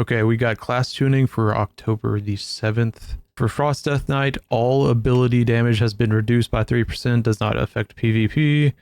Okay, we got class tuning for October the 7th. For Frost Death Knight, all ability damage has been reduced by 3%, does not affect PvP.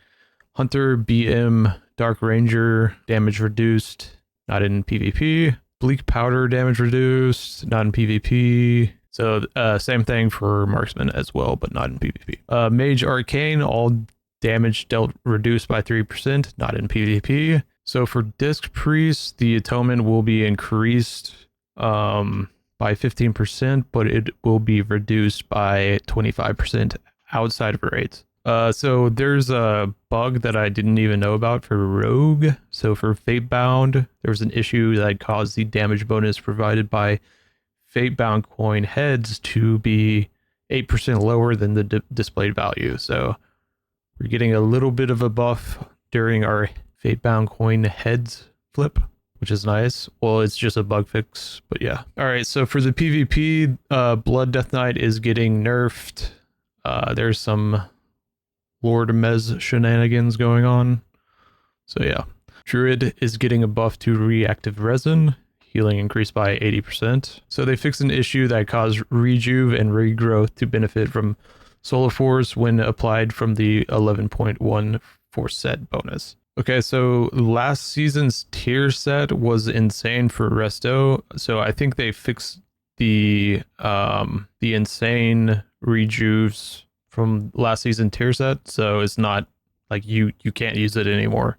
Hunter, BM, Dark Ranger, damage reduced, not in PvP. Bleak Powder, damage reduced, not in PvP. So same thing for Marksman as well, but not in PvP. Mage Arcane, all damage dealt reduced by 3%, not in PvP. So for Disc Priest, the atonement will be increased by 15%, but it will be reduced by 25% outside of raids. So there's a bug that I didn't even know about for Rogue. So for Fatebound, there was an issue that caused the damage bonus provided by Fatebound coin heads to be 8% lower than the displayed value. So we're getting a little bit of a buff during our Fatebound coin heads flip, which is nice. Well, it's just a bug fix, but yeah. All right, so for the PvP, Blood Death Knight is getting nerfed. There's some Lord Mez shenanigans going on. So yeah. Druid is getting a buff to reactive resin. Healing increased by 80%. So they fixed an issue that caused rejuve and regrowth to benefit from Solar Force when applied from the 11.1 for set bonus. Okay, so last season's tier set was insane for Resto. So I think they fixed the insane rejuves from last season tier set. So it's not like you can't use it anymore.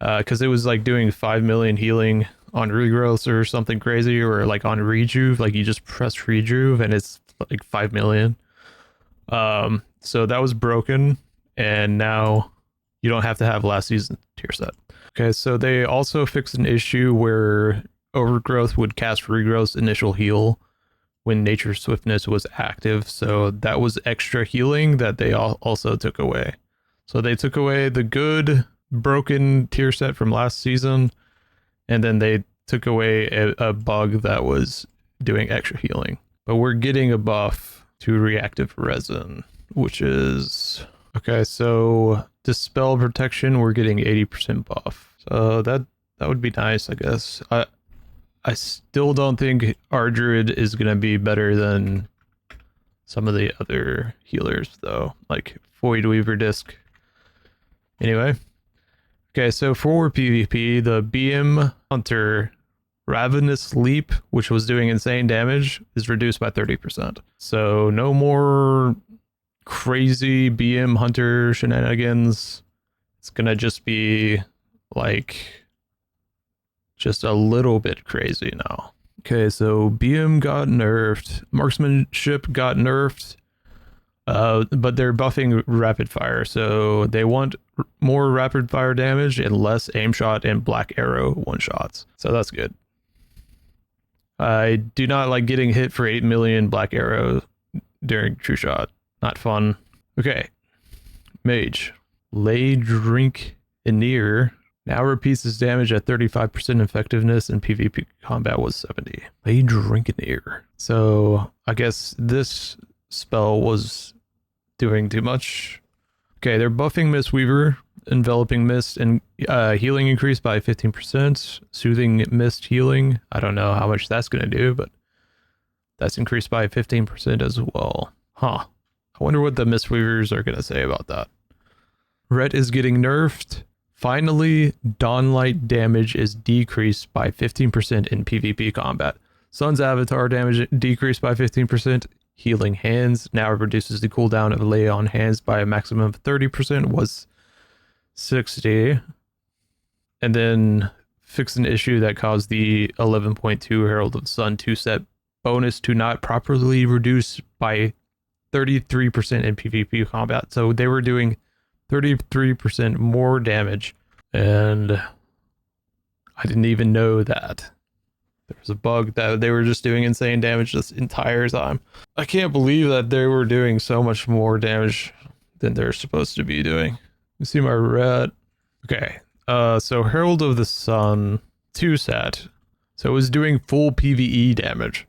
Because it was like doing 5 million healing on regrowths or something crazy, or like on rejuve, like you just press rejuve and it's like 5 million. So that was broken, and now you don't have to have last season tier set. Okay, so they also fixed an issue where Overgrowth would cast Regrowth's initial heal when Nature's Swiftness was active. So that was extra healing that they also took away. So they took away the good broken tier set from last season, and then they took away a bug that was doing extra healing. But we're getting a buff to reactive resin, which is okay. So Dispel Protection, we're getting 80% buff. So that would be nice, I guess. I still don't think our Druid is gonna be better than some of the other healers though, like Void Weaver Disc. Anyway. Okay, so for PvP, the BM Hunter Ravenous Leap, which was doing insane damage, is reduced by 30%. So no more crazy BM Hunter shenanigans. It's gonna just be like just a little bit crazy now. Okay, so BM got nerfed, Marksmanship got nerfed, but they're buffing rapid fire, so they want more rapid fire damage and less aim shot and black arrow one shots. So that's good. I do not like getting hit for 8 million black arrow during true shot. Not fun. Okay. Mage. Lay Drink Anear now repeats his damage at 35% effectiveness, and PvP combat was 70. Lay Drink Anear. So I guess this spell was doing too much. Okay, they're buffing Mistweaver, Enveloping Mist, and healing increased by 15%. Soothing Mist healing, I don't know how much that's going to do, but that's increased by 15% as well. Huh. I wonder what the Mistweavers are going to say about that. Ret is getting nerfed. Finally, Dawnlight damage is decreased by 15% in PvP combat. Sun's avatar damage decreased by 15%. Healing Hands now reduces the cooldown of Lay on Hands by a maximum of 30%, was 60. And then fix an issue that caused the 11.2 Herald of the Sun 2-set bonus to not properly reduce by 33% in PvP combat. So they were doing 33% more damage, and I didn't even know that. There was a bug that they were just doing insane damage this entire time. I can't believe that they were doing so much more damage than they're supposed to be doing. You see my red. Okay. So Herald of the Sun 2 set. So it was doing full PvE damage.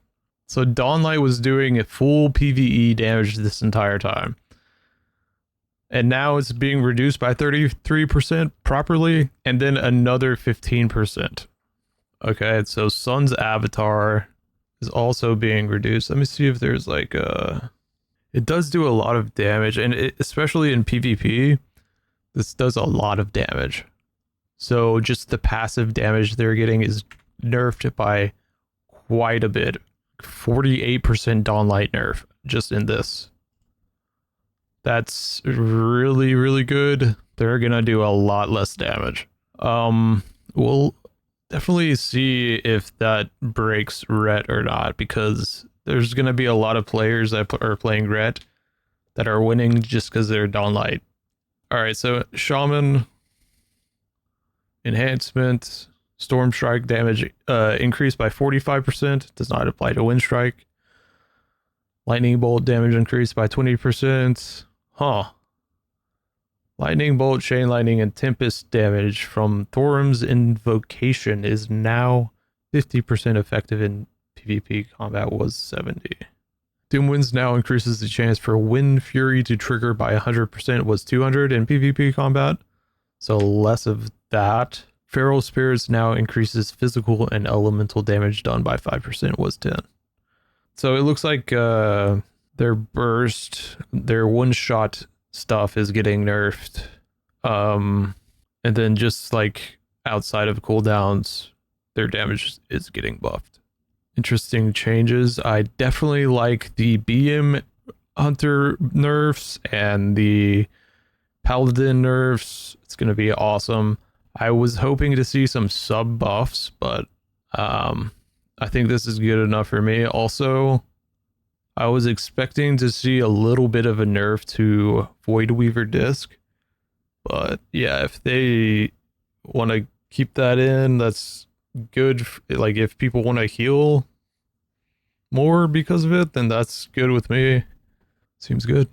So Dawnlight was doing a full PvE damage this entire time. And now it's being reduced by 33% properly, and then another 15%. Okay, so Sun's avatar is also being reduced. Let me see if there's like it does do a lot of damage, and especially in PvP, this does a lot of damage. So just the passive damage they're getting is nerfed by quite a bit. 48% Dawnlight nerf just in this. That's really, really good. They're gonna do a lot less damage. We'll definitely see if that breaks Ret or not, because there's gonna be a lot of players that are playing Ret that are winning just because they're Dawnlight. Alright, so Shaman enhancement, Storm Strike damage increased by 45%, does not apply to Wind Strike. Lightning Bolt damage increased by 20%. Huh. Lightning Bolt, Chain Lightning, and Tempest damage from Thorum's Invocation is now 50% effective in PvP combat, was 70. Doom Winds now increases the chance for Wind Fury to trigger by 100%, was 200 in PvP combat, so less of that. Feral Spirits now increases physical and elemental damage done by 5%, was 10. So it looks like their burst, their one-shot stuff is getting nerfed. And then just like outside of cooldowns, their damage is getting buffed. Interesting changes. I definitely like the BM Hunter nerfs and the Paladin nerfs. It's going to be awesome. I was hoping to see some sub buffs, but I think this is good enough for me. Also, I was expecting to see a little bit of a nerf to Void Weaver Disc, but yeah, if they want to keep that in, that's good. Like, if people want to heal more because of it, then that's good with me. Seems good.